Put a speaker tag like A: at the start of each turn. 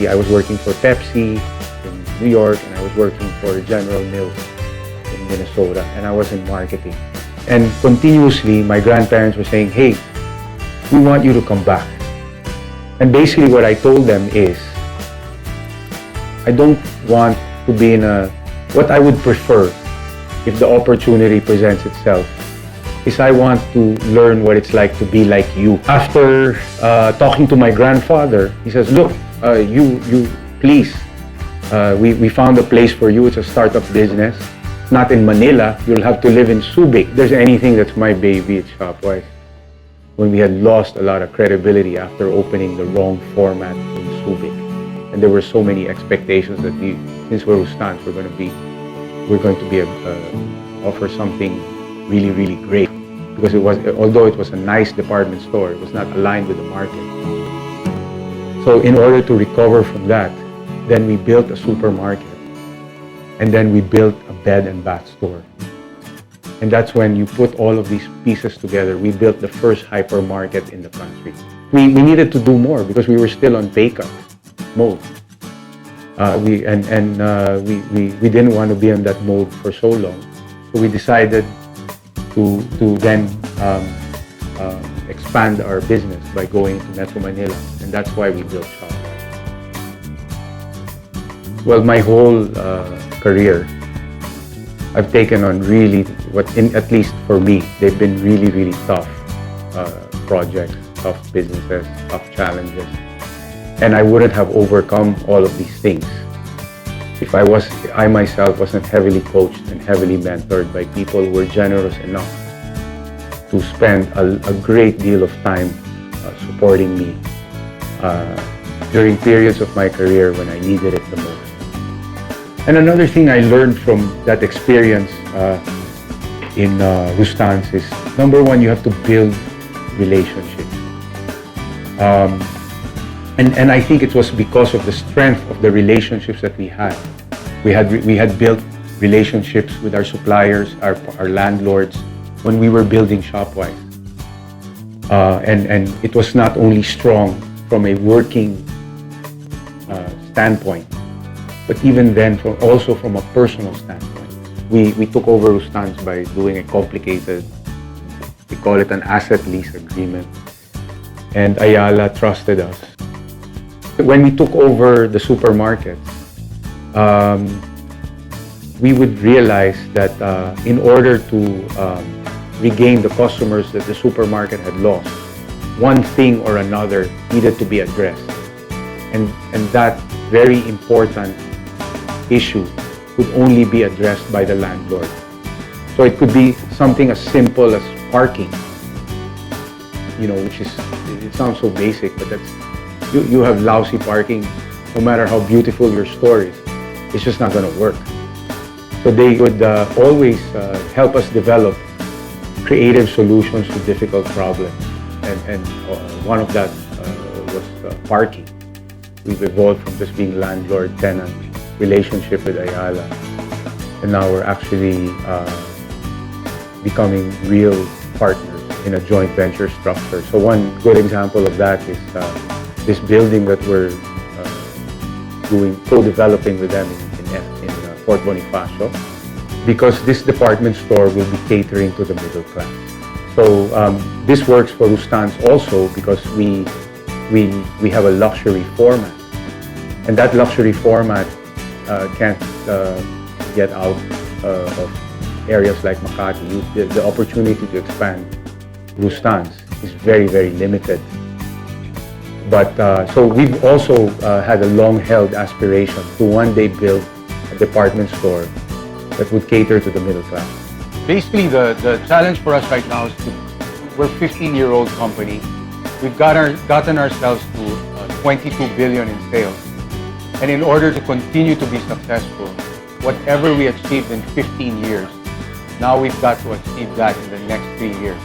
A: multi. I was working for Pepsi in New York, and I was working for General Mills in Minnesota, and I was in marketing. And continuously, my grandparents were saying, hey, we want you to come back. And basically what I told them is, I don't want to be what I would prefer if the opportunity presents itself is I want to learn what it's like to be like you. After talking to my grandfather, he says, look, you please, we found a place for you. It's a startup business. Not in Manila. You'll have to live in Subic. If there's anything that's my baby, it's Shopwise. When we had lost a lot of credibility after opening the wrong format in Subic. And there were so many expectations that since we're Rustans, we're going to be offer something really, really great. Because although it was a nice department store, it was not aligned with the market. So in order to recover from that, then we built a supermarket. And then we built a bed and bath store. And that's when you put all of these pieces together. We built the first hypermarket in the country. We needed to do more because we were still on pay cut mode. We didn't want to be in that mode for so long. So we decided to then expand our business by going to Metro Manila, and that's why we built Shopwise. Well, my whole career, I've taken on really at least for me, they've been really, really tough projects, tough businesses, tough challenges. And I wouldn't have overcome all of these things if I myself wasn't heavily coached and heavily mentored by people who were generous enough to spend a great deal of time supporting me during periods of my career when I needed it the most. And another thing I learned from that experience in Rustan's is, number one, you have to build relationships. And I think it was because of the strength of the relationships that we had. We had built relationships with our suppliers, our landlords, when we were building Shopwise. And it was not only strong from a working standpoint, but even then, also from a personal standpoint. We took over Rustan's by doing a complicated, we call it an asset lease agreement. And Ayala trusted us. When we took over the supermarkets, we would realize that in order to regain the customers that the supermarket had lost, one thing or another needed to be addressed. And that very important issue could only be addressed by the landlord. So it could be something as simple as parking, which it sounds so basic, but you have lousy parking, no matter how beautiful your store is, it's just not going to work. So they would always help us develop creative solutions to difficult problems. And one of that was parking. We've evolved from just being landlord-tenant relationship with Ayala, and now we're actually becoming real partners in a joint venture structure. So one good example of that is this building that we're co-developing with them in Fort Bonifacio, because this department store will be catering to the middle class. So this works for Rustan's also because we have a luxury format, and that luxury format can't get out of areas like Makati. The opportunity to expand Rustan's is very, very limited. But so we've also had a long-held aspiration to one day build a department store that would cater to the middle class. Basically, the challenge for us right now is we're a 15-year-old company. We've gotten ourselves to 22 billion in sales. And in order to continue to be successful, whatever we achieved in 15 years, now we've got to achieve that in the next 3 years.